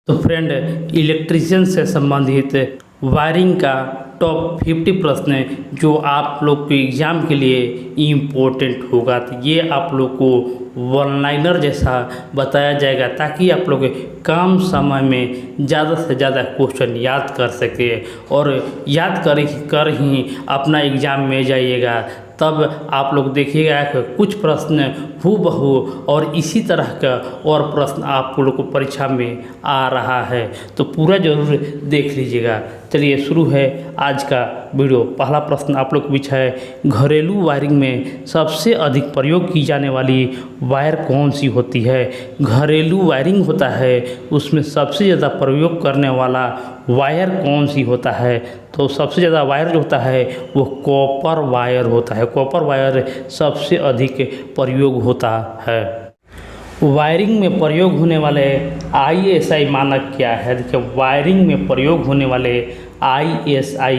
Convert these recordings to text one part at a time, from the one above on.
तो friend, electrician से संबंधित वायरिंग का टॉप 50 प्रश्न जो आप लोग के एग्ज़ाम के लिए इम्पोर्टेंट होगा, तो ये आप लोग को वन लाइनर जैसा बताया जाएगा ताकि आप लोग कम समय में ज़्यादा से ज़्यादा क्वेश्चन याद कर सके और याद कर ही अपना एग्ज़ाम में जाइएगा। तब आप लोग देखिएगा कि कुछ प्रश्न हूबहू और इसी तरह का और प्रश्न आप लोग को परीक्षा में आ रहा है, तो पूरा ज़रूर देख लीजिएगा। चलिए शुरू है आज का वीडियो। पहला प्रश्न आप लोग को पूछा है, घरेलू वायरिंग में सबसे अधिक प्रयोग की जाने वाली वायर कौन सी होती है। घरेलू वायरिंग होता है उसमें सबसे ज़्यादा प्रयोग करने वाला वायर कौन सी होता है, तो सबसे ज़्यादा वायर जो होता है वो कॉपर वायर होता है। कॉपर वायर सबसे अधिक प्रयोग होता है। वायरिंग में प्रयोग होने वाले ISI मानक क्या है। देखिए, वायरिंग में प्रयोग होने वाले ISI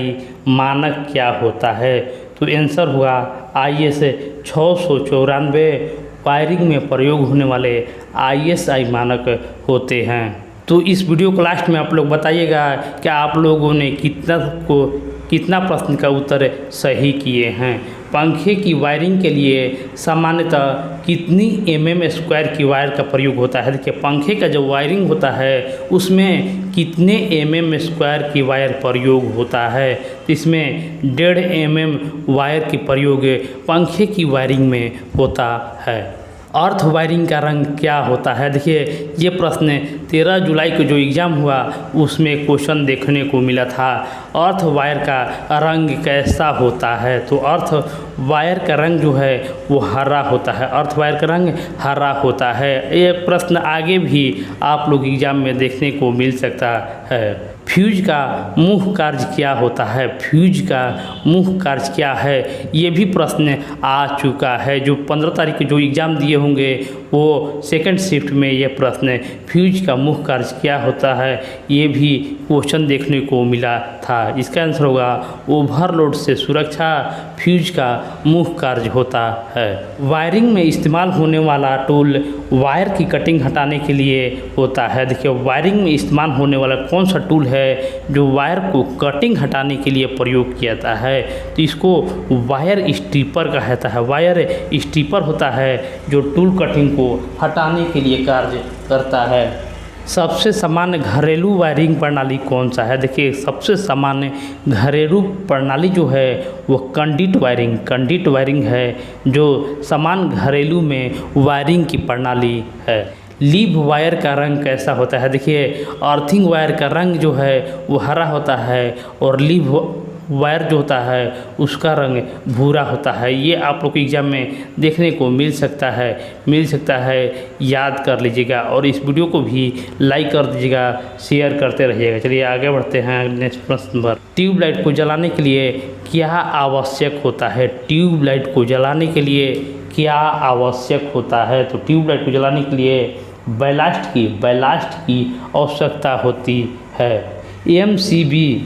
मानक क्या होता है, तो आंसर हुआ IS 694 वायरिंग में प्रयोग होने वाले ISI मानक होते हैं। तो इस वीडियो को लास्ट में आप लोग बताइएगा कि आप लोगों ने कितना प्रश्न का उत्तर सही किए हैं। पंखे की वायरिंग के लिए सामान्यतः कितनी mm² की वायर का प्रयोग होता है। देखिए, पंखे का जो वायरिंग होता है उसमें कितने mm² की वायर प्रयोग होता है, तो इसमें 1.5 mm वायर की प्रयोग पंखे की वायरिंग में होता है। अर्थ वायरिंग का रंग क्या होता है। देखिए, ये प्रश्न 13 जुलाई को जो एग्ज़ाम हुआ उसमें क्वेश्चन देखने को मिला था। अर्थ वायर का रंग कैसा होता है, तो अर्थ वायर का रंग जो है वो हरा होता है। अर्थ वायर का रंग हरा होता है। ये प्रश्न आगे भी आप लोग एग्ज़ाम में देखने को मिल सकता है। फ्यूज का मुख्य कार्य क्या होता है। फ्यूज का मुख्य कार्य क्या है, ये भी प्रश्न आ चुका है। जो 15 तारीख को जो एग्ज़ाम दिए होंगे वो सेकंड शिफ्ट में ये प्रश्न फ्यूज का मुख्य कार्य क्या होता है, ये भी क्वेश्चन देखने को मिला था। इसका आंसर होगा ओवरलोड से सुरक्षा फ्यूज का मुख्य कार्य होता है। वायरिंग में इस्तेमाल होने वाला टूल वायर की कटिंग हटाने के लिए होता है। देखिए, वायरिंग में इस्तेमाल होने वाला कौन सा टूल है जो वायर को कटिंग हटाने के लिए प्रयोग किया जाता है, तो इसको वायर स्ट्रिपर कहता है। वायर स्ट्रिपर होता है जो टूल कटिंग को हटाने के लिए कार्य करता है। सबसे सामान्य घरेलू वायरिंग प्रणाली कौन सा है। देखिए, सबसे सामान्य घरेलू प्रणाली जो है वो कंडक्ट वायरिंग है, जो सामान्य घरेलू में वायरिंग की प्रणाली है। लीव वायर का रंग कैसा होता है। देखिए, अर्थिंग वायर का रंग जो है वो हरा होता है और लीव वायर जो होता है उसका रंग भूरा होता है। ये आप लोग के एग्ज़ाम में देखने को मिल सकता है। याद कर लीजिएगा और इस वीडियो को भी लाइक कर दीजिएगा, शेयर करते रहिएगा। चलिए आगे बढ़ते हैं नेक्स्ट प्रश्न पर। ट्यूबलाइट को जलाने के लिए क्या आवश्यक होता है। ट्यूबलाइट को जलाने के लिए क्या आवश्यक होता है, तो ट्यूबलाइट को जलाने के लिए बैलास्ट की आवश्यकता होती है। MCB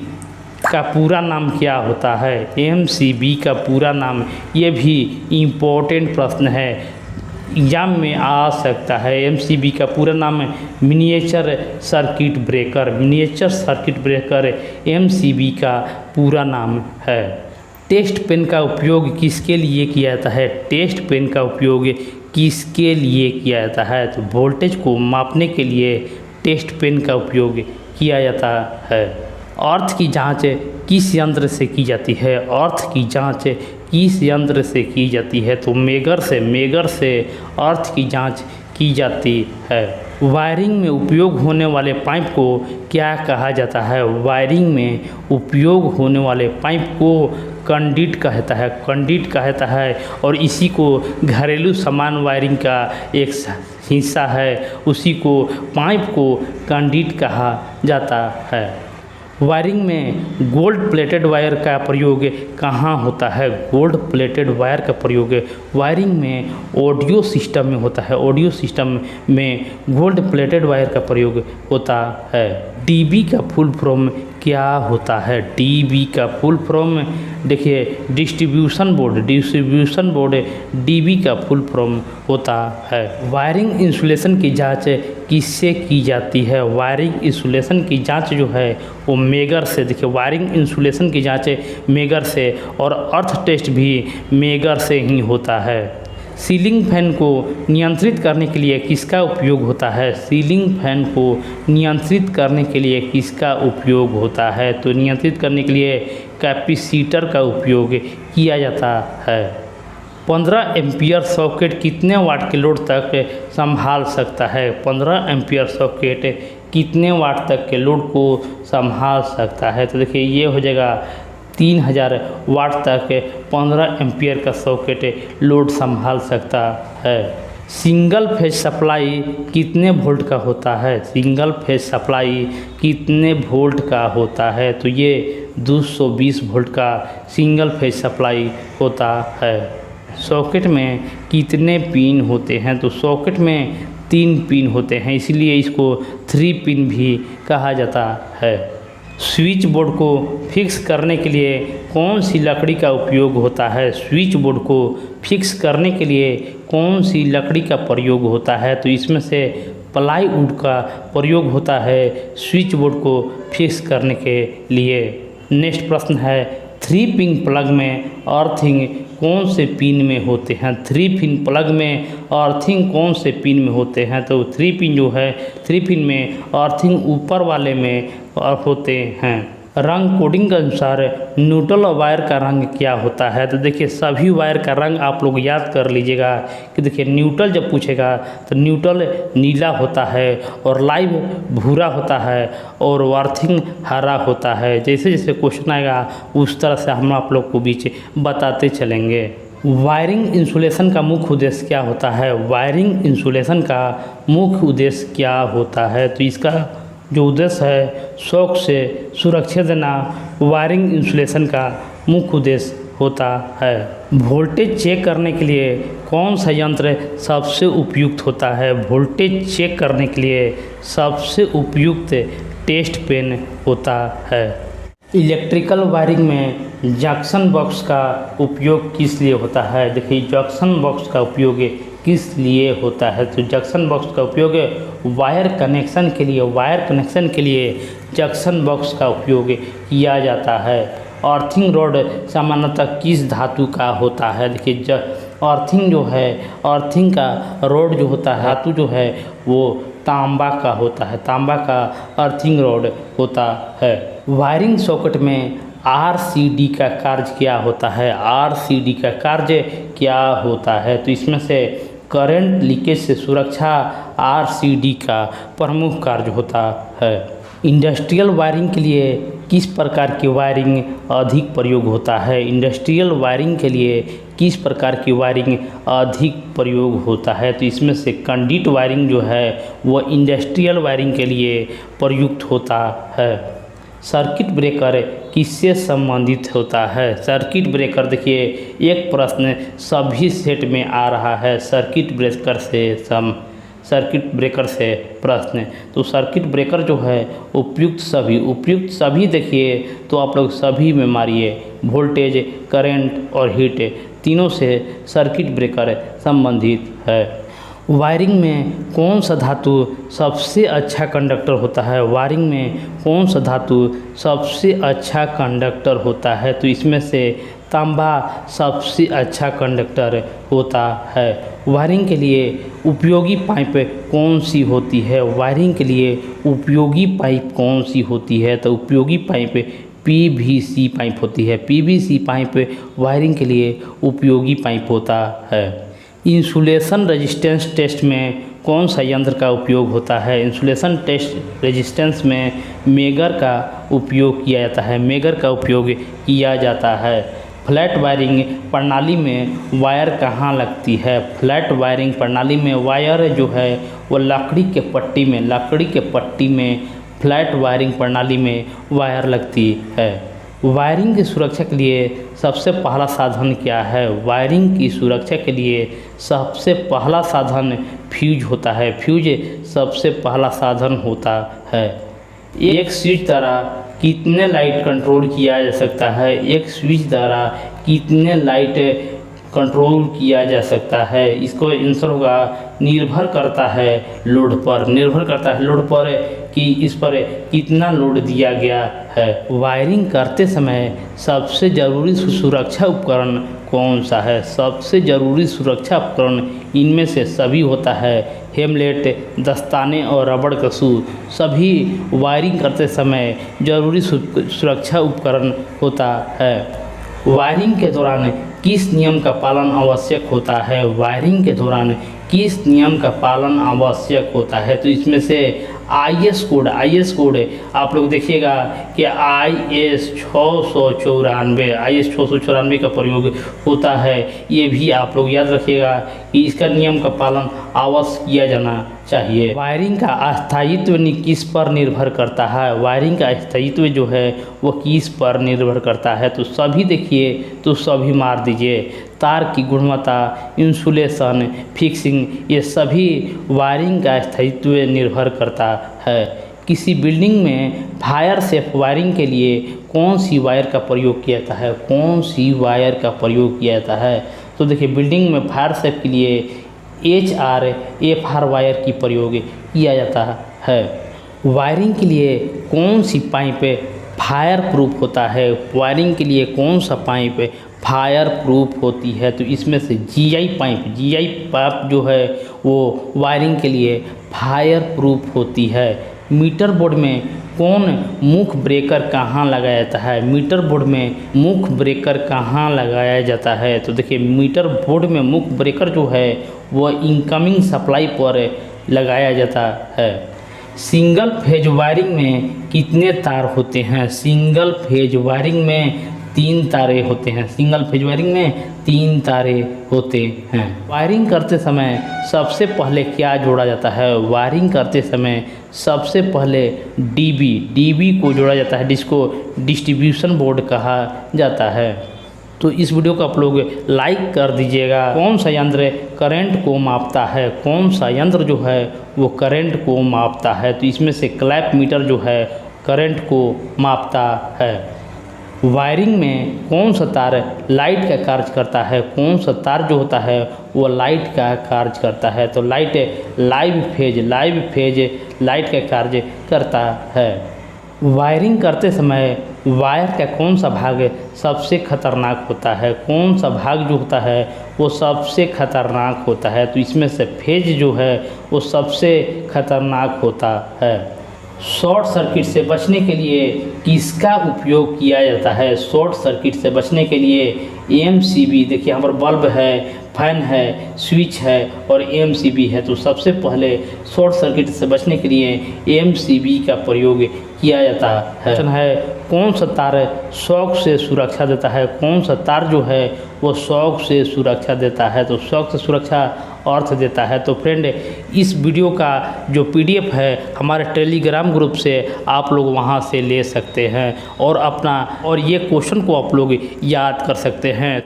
का पूरा नाम क्या होता है। MCB का पूरा नाम, ये भी इम्पोर्टेंट प्रश्न है, एग्जाम में आ सकता है। MCB का पूरा नाम मिनिएचर सर्किट ब्रेकर MCB का पूरा नाम है। टेस्ट पेन का उपयोग किसके लिए किया जाता है। टेस्ट पेन का उपयोग किसके लिए किया जाता है, तो वोल्टेज को मापने के लिए टेस्ट पेन का उपयोग किया जाता है। अर्थ की जांच किस यंत्र से की जाती है। अर्थ की जांच किस यंत्र से की जाती है, तो मेगर से अर्थ की जांच की जाती है। वायरिंग में उपयोग होने वाले पाइप को क्या कहा जाता है। वायरिंग में उपयोग होने वाले पाइप को कंडक्ट कहता है और इसी को घरेलू सामान वायरिंग का एक हिस्सा है, उसी को पाइप को कंडक्ट कहा जाता है। वायरिंग में गोल्ड प्लेटेड वायर का प्रयोग कहाँ होता है। गोल्ड प्लेटेड वायर का प्रयोग वायरिंग में ऑडियो सिस्टम में होता है। ऑडियो सिस्टम में गोल्ड प्लेटेड वायर का प्रयोग होता है। DB का फुल फॉर्म क्या होता है? डीबी का फुल फॉर्म देखिए डिस्ट्रीब्यूशन बोर्ड डीबी का फुल फॉर्म होता है। वायरिंग इंसुलेशन की जांच किससे की जाती है? वायरिंग इंसुलेशन की जांच जो है वो मेगर से, देखिए वायरिंग इंसुलेशन की जांच मेगर से और अर्थ टेस्ट भी मेगर से ही होता है। सीलिंग फैन को नियंत्रित करने के लिए किसका उपयोग होता है? सीलिंग फैन को नियंत्रित करने के लिए किसका उपयोग होता है? तो नियंत्रित करने के लिए कैपेसिटर का उपयोग किया जाता है। 15 एम्पियर सॉकेट कितने वाट के लोड तक संभाल सकता है? 15 एम्पियर सॉकेट कितने वाट तक के लोड को संभाल सकता है? तो देखिए ये हो जाएगा 3000 वाट तक 15 एम्पियर का सॉकेट लोड संभाल सकता है। सिंगल फेज सप्लाई कितने वोल्ट का होता है? सिंगल फेज सप्लाई कितने वोल्ट का होता है? तो ये 220 वोल्ट का सिंगल फेज सप्लाई होता है। सॉकेट में कितने पिन होते हैं? तो सॉकेट में 3 पिन होते हैं, इसलिए इसको 3 पिन भी कहा जाता है। स्विच बोर्ड को फिक्स करने के लिए कौन सी लकड़ी का उपयोग होता है? स्विच बोर्ड को फिक्स करने के लिए कौन सी लकड़ी का प्रयोग होता है? तो इसमें से प्लाईवुड का प्रयोग होता है स्विच बोर्ड को फिक्स करने के लिए। नेक्स्ट प्रश्न है 3 पिन प्लग में अर्थिंग कौन से पिन में होते हैं? 3 पिन प्लग में अर्थिंग कौन से पिन में होते हैं? तो 3 पिन जो है 3 पिन में अर्थिंग ऊपर वाले में होते हैं। रंग कोडिंग के अनुसार न्यूट्रल वायर का रंग क्या होता है? तो देखिए सभी वायर का रंग आप लोग याद कर लीजिएगा कि देखिए न्यूट्रल जब पूछेगा तो न्यूट्रल नीला होता है और लाइव भूरा होता है और अर्थिंग हरा होता है। जैसे जैसे क्वेश्चन आएगा उस तरह से हम आप लोग को बीच बताते चलेंगे। वायरिंग इंसुलेशन का मुख्य उद्देश्य क्या होता है? वायरिंग इंसुलेशन का मुख्य उद्देश्य क्या होता है? तो इसका जो उद्देश्य है शॉक से सुरक्षा देना वायरिंग इंसुलेशन का मुख्य उद्देश्य होता है। वोल्टेज चेक करने के लिए कौन सा यंत्र सबसे उपयुक्त होता है? वोल्टेज चेक करने के लिए सबसे उपयुक्त टेस्ट पेन होता है। इलेक्ट्रिकल वायरिंग में जंक्शन बॉक्स का उपयोग किस लिए होता है? देखिए जंक्शन बॉक्स का उपयोग किस लिए होता है? तो जंक्शन बॉक्स का उपयोग वायर कनेक्शन के लिए जंक्शन बॉक्स का उपयोग किया जाता है। अर्थिंग रॉड सामान्यतः किस धातु का होता है? देखिए अर्थिंग जो है अर्थिंग का रॉड जो होता है धातु जो है वो तांबा का होता है, तांबा का अर्थिंग रॉड होता है। वायरिंग सॉकेट में RCD का कार्य क्या होता है? RCD का कार्य क्या होता है? तो इसमें से करंट लीकेज से सुरक्षा RCD का प्रमुख कार्य होता है। इंडस्ट्रियल वायरिंग के लिए किस प्रकार की वायरिंग अधिक प्रयोग होता है? इंडस्ट्रियल वायरिंग के लिए किस प्रकार की वायरिंग अधिक प्रयोग होता है? तो इसमें से कंडक्ट वायरिंग जो है वो इंडस्ट्रियल वायरिंग के लिए प्रयुक्त होता है। सर्किट ब्रेकर किससे संबंधित होता है? सर्किट ब्रेकर देखिए एक प्रश्न सभी सेट में आ रहा है सर्किट ब्रेकर से प्रश्न। तो सर्किट ब्रेकर जो है उपयुक्त सभी देखिए तो आप लोग सभी में मारिए, वोल्टेज करंट और हीट तीनों से सर्किट ब्रेकर संबंधित है। वायरिंग में कौन सा धातु सबसे अच्छा कंडक्टर होता है? वायरिंग में कौन सा धातु सबसे अच्छा कंडक्टर होता है? तो इसमें से तांबा सबसे अच्छा कंडक्टर होता है। वायरिंग के लिए उपयोगी पाइप कौन सी होती है? वायरिंग के लिए उपयोगी पाइप कौन सी होती है? तो उपयोगी पाइप PVC पाइप होती है। PVC पाइप वायरिंग के लिए उपयोगी पाइप होता है। इंसुलेशन रेजिस्टेंस टेस्ट में कौन सा यंत्र का उपयोग होता है? इंसुलेशन टेस्ट रेजिस्टेंस में मेगर का उपयोग किया जाता है। मेगर का उपयोग किया जाता है। फ्लैट वायरिंग प्रणाली में वायर कहाँ लगती है? फ्लैट वायरिंग प्रणाली में वायर जो है वो लकड़ी के पट्टी में फ्लैट वायरिंग प्रणाली में वायर लगती है। वायरिंग की सुरक्षा के लिए सबसे पहला साधन क्या है? वायरिंग की सुरक्षा के लिए सबसे पहला साधन फ्यूज होता है। फ्यूज सबसे पहला साधन होता है। एक स्विच द्वारा कितने लाइट कंट्रोल किया जा सकता है, एक स्विच द्वारा कितने लाइट कंट्रोल किया जा सकता है। इसको आंसर होगा निर्भर करता है लोड पर, निर्भर करता है लोड पर कि इस पर कितना लोड दिया गया है। वायरिंग करते समय सबसे ज़रूरी सुरक्षा उपकरण कौन सा है? सबसे ज़रूरी सुरक्षा उपकरण इनमें से सभी होता है हेमलेट, दस्ताने और रबड़ का शू। सभी वायरिंग करते समय ज़रूरी सुरक्षा उपकरण होता है। वायरिंग के दौरान किस नियम का पालन आवश्यक होता है? वायरिंग के दौरान किस नियम का पालन आवश्यक होता है? तो इसमें से IS कोड आप लोग देखिएगा कि IS 694 का प्रयोग होता है। ये भी आप लोग याद रखिएगा कि इसका नियम का पालन अवश्य किया जाना चाहिए। वायरिंग का अस्थायित्व किस पर निर्भर करता है? वायरिंग का अस्थायित्व जो है वो किस पर निर्भर करता है? तो सभी देखिए, तो सभी मार दीजिए। तार की गुणवत्ता, इंसुलेशन, फिक्सिंग, ये सभी वायरिंग का अस्थायित्व निर्भर करता है। किसी बिल्डिंग में फायर सेफ वायरिंग के लिए कौन सी वायर का प्रयोग किया जाता है? कौन सी वायर का प्रयोग किया जाता है? तो देखिए, बिल्डिंग में फायर सेफ के लिए HRFR वायर की प्रयोग किया जाता है। वायरिंग के लिए कौन सी पाइप फायर प्रूफ होता है? वायरिंग के लिए कौन सा पाइप फायर प्रूफ होती है? तो इसमें से GI पाइप जो है वो वायरिंग के लिए फायर प्रूफ होती है। मीटर बोर्ड में कौन मुख्य ब्रेकर कहाँ लगाया जाता है? मीटर बोर्ड में मुख्य ब्रेकर कहाँ लगाया जाता है? तो देखिए, मीटर बोर्ड में मुख्य ब्रेकर जो है वो इनकमिंग सप्लाई पर लगाया जाता है। सिंगल फेज वायरिंग में कितने तार होते हैं? सिंगल फेज वायरिंग में 3 तारे होते हैं। सिंगल फेज वायरिंग में 3 तारे होते हैं। वायरिंग करते समय सबसे पहले क्या जोड़ा जाता है? वायरिंग करते समय सबसे पहले DB को जोड़ा जाता है, जिसको डिस्ट्रीब्यूशन बोर्ड कहा जाता है। तो इस वीडियो को आप लोग लाइक कर दीजिएगा। कौन सा यंत्र करंट को मापता है? कौन सा यंत्र जो है वो करंट को मापता है? तो इसमें से क्लैप मीटर जो है करंट को मापता है। वायरिंग में कौन सा तार लाइट का कार्य करता है? कौन सा तार जो होता है वो लाइट का कार्य करता है? तो लाइव फेज लाइट का कार्य करता है। वायरिंग करते समय वायर का कौन सा भाग सबसे खतरनाक होता है? कौन सा भाग जो होता है वो सबसे खतरनाक होता है? तो इसमें से फेज जो है वो सबसे खतरनाक होता है। शॉर्ट सर्किट से बचने के लिए किसका उपयोग किया जाता है? शॉर्ट सर्किट से बचने के लिए MCB, देखिए हमारा बल्ब है, फैन है, स्विच है और MCB है। तो सबसे पहले शॉर्ट सर्किट से बचने के लिए MCB का प्रयोग किया जाता है। कौन सा तार शॉक से सुरक्षा देता है? कौन सा तार जो है वो शॉक से सुरक्षा देता है? तो शॉक से सुरक्षा अर्थ देता है। तो फ्रेंड, इस वीडियो का जो PDF है हमारे टेलीग्राम ग्रुप से आप लोग वहां से ले सकते हैं और ये क्वेश्चन को आप लोग याद कर सकते हैं।